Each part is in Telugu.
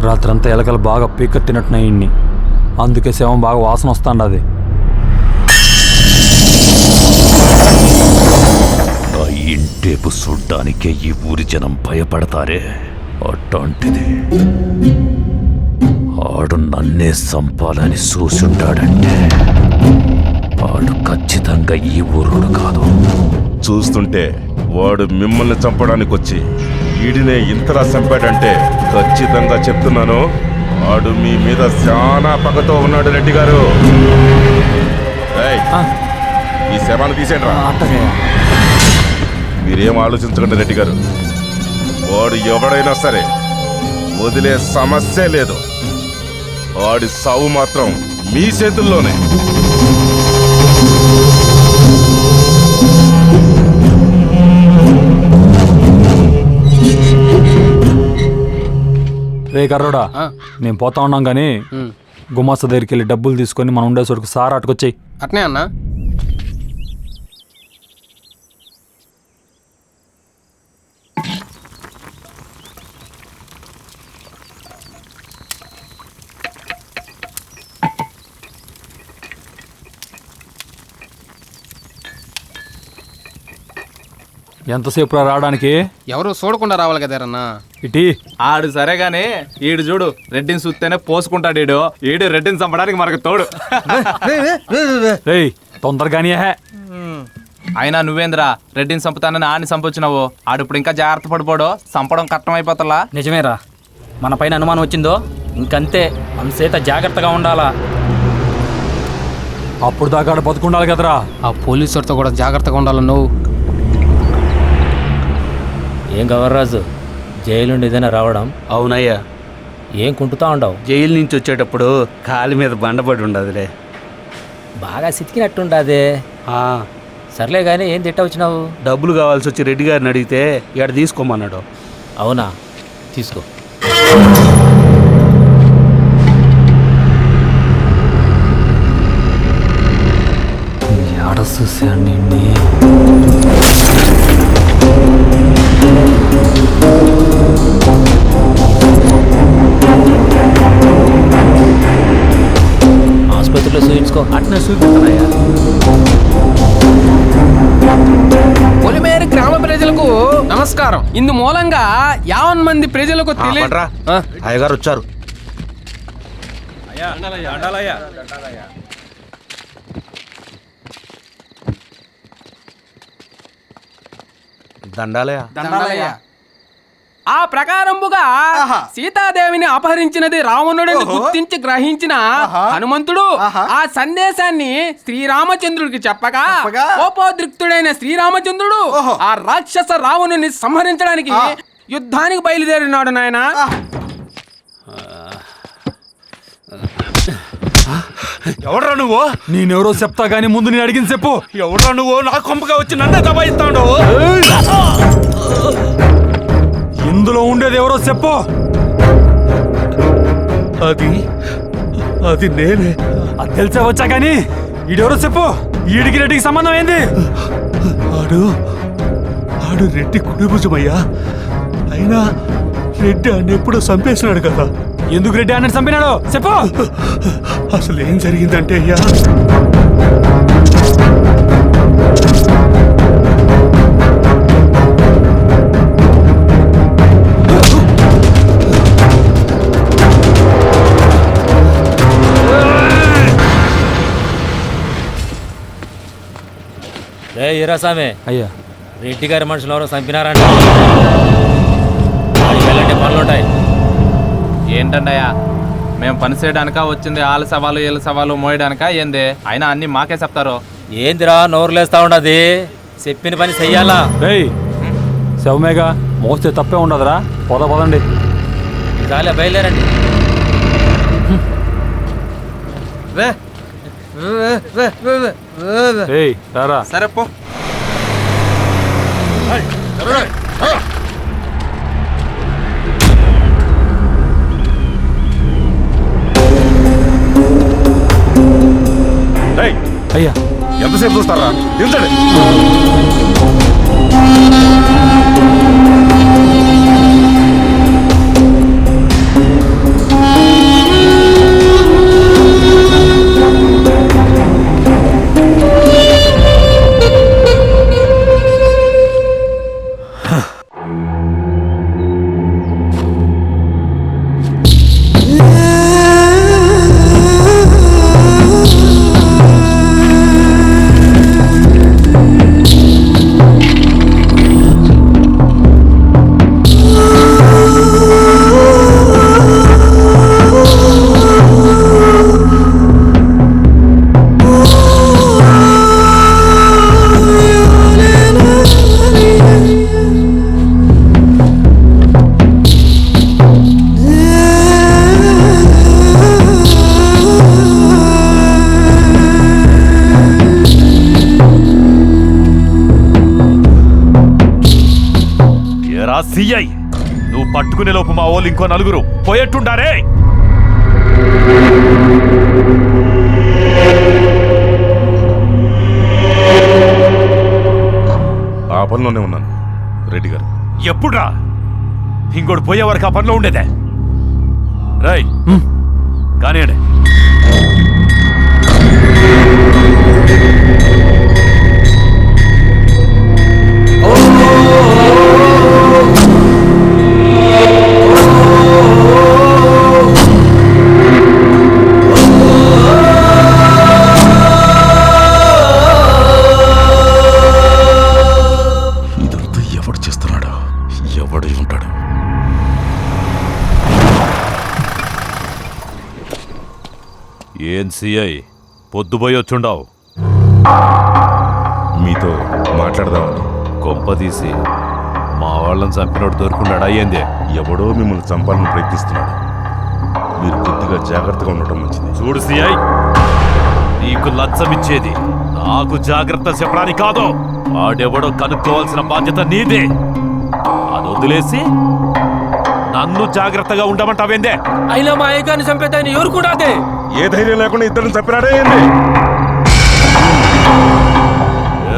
రాత్రంతా ఎలకలు బాగా పీక తినట్టున్నాయి ఇన్ని, అందుకే శవం బాగా వాసన వస్తాండి. అది ఆ ఇంటేపు చూడ్డానికే ఈ ఊరి జనం భయపడతారే, అట్లాంటిది ఆడు నన్నే చంపాలని చూసుంటాడంటే వాడు ఖచ్చితంగా ఈ ఊరుడు కాదు. చూస్తుంటే వాడు మిమ్మల్ని చంపడానికి వచ్చి వీడినే ఇంతలా చంపాడంటే ఖచ్చితంగా చెప్తున్నాను, వాడు మీ మీద చాలా పగతో ఉన్నాడు రెడ్డి గారు. ఈ శవాన్ని తీసేయండిరా. మీరేం ఆలోచించకండి రెడ్డి గారు, వాడు ఎవడైనా సరే వదిలే సమస్య లేదు. వాడి సావు మాత్రం మీ చేతుల్లోనే. రే కర్రోడా, మేము పోతా ఉన్నాం కానీ గుమాస్తా దగ్గరికి వెళ్ళి డబ్బులు తీసుకొని మనం ఉండే చోటుకు సారా అటుకొచ్చాయి. అట్నే అన్నా. ఎంతసేపు రావడానికి? ఎవరు చూడకుండా రావాలి కదరన్నా. ఇటీ ఆడు సరేగాని ఈడు చూడు, రెడ్డిని చూస్తేనే పోసుకుంటాడు. ఈడు రెడ్డిని చంపడానికి మనకు తోడు. రేయ్ తొందరగానే. అయినా నువ్వేంద్రా రెడ్డిని చంపుతానని ఆడిని చంపొచ్చినావు. ఆడు ఇప్పుడు ఇంకా జాగ్రత్త పడిపోడు, చంపడం కష్టం అయిపోతలా. నిజమేరా, మన పైన అనుమానం వచ్చిందో ఇంకంతే, అంతసేత జాగ్రత్తగా ఉండాలా. అప్పుడు దాకా బతుకుండాలి కదరా. ఆ పోలీసులతో కూడా జాగ్రత్తగా ఉండాలి నువ్వు. ఏం గవర్రాజు, జైలు నుండి ఏదైనా రావడం? అవునయ్యా. ఏం కుంటుతా ఉండవు? జైలు నుంచి వచ్చేటప్పుడు కాలి మీద బండపడి ఉండదులే. బాగా సితికినట్టుండదే. సర్లే కానీ ఏం తిట్ట వచ్చినావు? డబ్బులు కావాల్సి వచ్చి రెడ్డి గారిని అడిగితే ఇక్కడ తీసుకోమన్నాడు. అవునా, తీసుకో. ఆడ చూసాను. ఆసుపత్రిలో చూయించుకో. అట్నే చూపిస్తానయ్యా. పొలిమేరు గ్రామ ప్రజలకు నమస్కారం. ఇందు మూలంగా 50 మంది ప్రజలకు తెలియదు. అయ్యగారు వచ్చారు. దండాలయ్య. ఆ ప్రకారంబుగా సీతాదేవిని అపహరించినది రావణుడిని గుర్తించి గ్రహించిన హనుమంతుడు ఆ సందేశాన్ని శ్రీరామచంద్రుడికి చెప్పగా కోపోద్రిక్తుడైన శ్రీరామచంద్రుడు ఆ రాక్షస రావణుని సంహరించడానికి యుద్ధానికి బయలుదేరినాడు నాయన. ఎవడ్రా నువ్వు? నేనెవరో చెప్తా గానీ ముందు నేను అడిగింది చెప్పు. ఎవడ్రా నువ్వు? నా కొంపగా వచ్చి నన్నే దబాయిస్తాడు. ఇందులో ఉండేది ఎవరో చెప్పు. అది నేనే. అది తెలిసే వచ్చా కానీ ఈడెవరో చెప్పు. ఈడికి రెడ్డికి సంబంధం ఏంది? ఆడు రెడ్డి కుడిభుజమయ్యా. అయినా రెడ్డి అని ఎప్పుడో చంపేసినాడు కదా. ఎందుకు రెడ్డి అన్నట్టు చంపినాడు చెప్పు. అసలు ఏం జరిగిందంటే అయ్యా, రే ఈరాసామే, అయ్యా రెడ్డి గారి మనుషులు ఎవరో చంపినారంట. వెళ్ళండి, పనులుంటాయి. ఏంటండయ్యా, మేము పని చేయడానిక వచ్చింది? వాళ్ళ సవాలు వీళ్ళ సవాలు మోయడానిక ఏంది? అయినా అన్ని మాకే చెప్తారు. ఏందిరా నోరులేస్తా ఉండదు? చెప్పిన పని చెయ్యాలా? రేయ్ శవమేగా, మోస్తే తప్పే ఉండదురా. పదండి. చాలే, బయలుదేరండి. రేయ్ రారా. సరే పో. అయ్యా ఎంతసేపు చూస్తారా? దించండి. సిఐ నువ్వు పట్టుకునే లోపు మా వాళ్ళు ఇంకో నలుగురు పోయేట్టుండారే. ఆ పనిలోనే ఉన్నాను రెడ్డి గారు. ఎప్పుడ్రా ఇంకోటి పోయే వరకు ఆ పనిలో ఉండేదే. రై కానివ్వండి. ఇదంతా ఎవడు చేస్తున్నాడు? ఎవడై ఉంటాడు? ఏం సిఐ పొద్దుపోయి వచ్చుండావు? మీతో మాట్లాడదామని. కొంపదీసి మా వాళ్ళని చంపినోడు దొరుకున్నాడా ఏందే? ఎవడో మిమ్మల్ని చంపాలని ప్రయత్నిస్తున్నాడు. మీరు కొద్దిగా జాగ్రత్తగా ఉండటం మంచిది. చూడు సిఐ, నీకు లచ్చమిచ్చేది నాకు జాగ్రత్త చెప్పడానికి కాదు. వాడెవడో కనుక్కోవాల్సిన బాధ్యత నీదే. అది వదిలేసి నన్ను జాగ్రత్తగా ఉండమంటావేందే? అయినా మా అయ్యగారిని చంపేదాన్ని ఎవరు కూడా అదే. ఏ ధైర్యం లేకుండా ఇద్దరిని చంపినాడే ఏంది?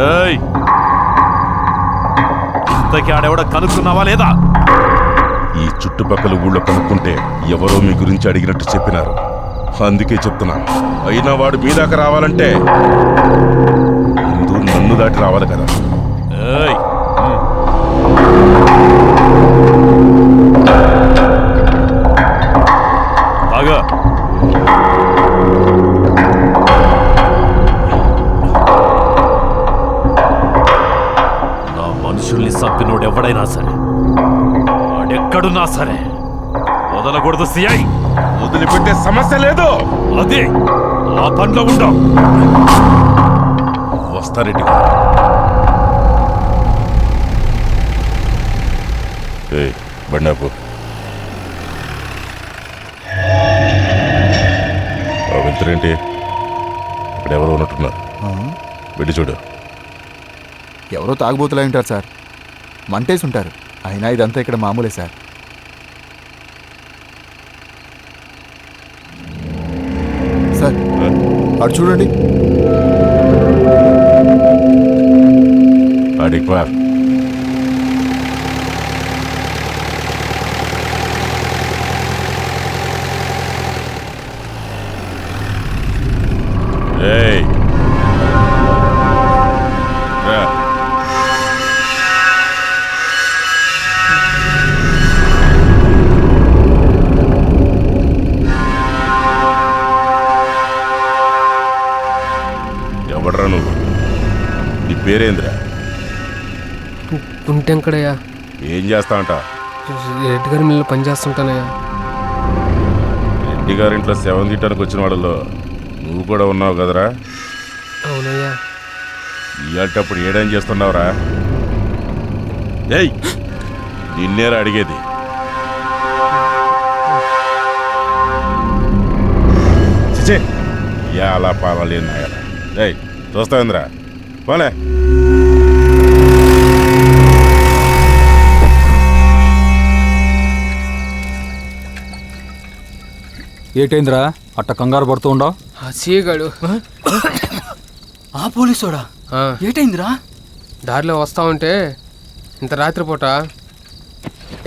ఏయ్, ఇంతకీ ఆడెవడో కనుక్కున్నావా లేదా? ఈ చుట్టుపక్కల ఊళ్ళో కనుక్కుంటే ఎవరో మీ గురించి అడిగినట్టు చెప్పినారు. అందుకే చెప్తున్నా. అయినా వాడు మీ దాకా రావాలంటే ముందు నన్ను దాటి రావాలి కదా. ఏయ్, ఆగా. నా మనుషుల్ని చంపినోడు ఎవడైనా సరే, వాడెక్కడున్నా సరే వదలకూడదు సిఐ. వదిలిపెట్టే సమస్య లేదు. అదే ఆ పనిలో ఉండవు. వస్తారెడ్డి. బండాపు వెళ్తారేంటి? ఇక్కడ ఎవరు ఉన్నట్టున్నారు. వెళ్ళి చూడు. ఎవరో తాగుబోతులా ఉంటారు సార్. మంటేసి ఉంటారు. అయినా ఇదంతా ఇక్కడ మామూలే సార్. సార్ అటు చూడండి. అడిక్వా ఏయ్ రా. ఎవడ్రా నువ్వు? నీ పేరేంద్రా? గుంటెంకడయ్యా. ఏం చేస్తా అంట? రెడ్డి గారి మిల్లు పని చేస్తుంటానయ్యా. రెడ్డి గారింట్లో శవం తీయటానికి వచ్చిన వాళ్ళలో నువ్వు కూడా ఉన్నావు కదరా? అవునయ్యా. ఇయ్యాటప్పుడు ఏడేం చేస్తున్నావురా? ఏయ్, నిన్నేరా అడిగేది. చిచే, అలా పాలలేని నాయన. ఏయ్, చూస్తావేంద్రా? పోలే. ఏటైందిరా అట్ట కంగారు పడుతూ ఉండవు? ఆ సీగాడు ఆ పోలీసోడా ఏటైందిరా? దారిలో వస్తా ఉంటే ఇంత రాత్రిపూట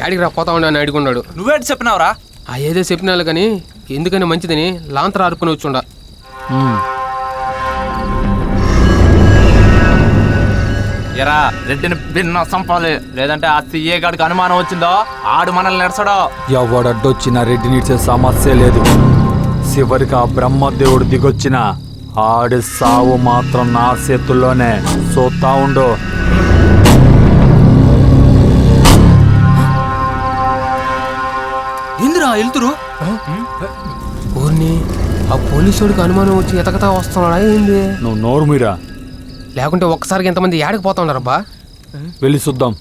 యాడికి రా పోతా ఉండే అని అడుగున్నాడు. నువ్వేటి చెప్పినావురా? ఆ ఏదో చెప్పినాలు కానీ ఎందుకని మంచిదని లాంతర ఆడుకుని వచ్చుండా. ఎరా రెడ్డిని భిన్న సంపాలి, లేదంటే ఆ సిఏ గాడికి అనుమానం వచ్చిందో ఆడు మనల్ని నెరసడో. ఎవడడ్డొచ్చిన రెడ్డి నీడ్చే సమస్య లేదు. చివరికి ఆ బ్రహ్మదేవుడు దిగొచ్చిన ఆడి సావు మాత్రం నా చేతుల్లోనే. చూస్తా ఉండు. ఏందిరా వెళ్తురు? ఊరిని ఆ పోలీసుడికి అనుమానం వచ్చి ఎతకతా వస్తున్నాడా ఏంది? నువ్వు నోరు మీరా, లేకుంటే ఒక్కసారికి ఎంతమంది యాడికి పోతా ఉన్నారబ్బా? వెళ్ళి చూద్దాం.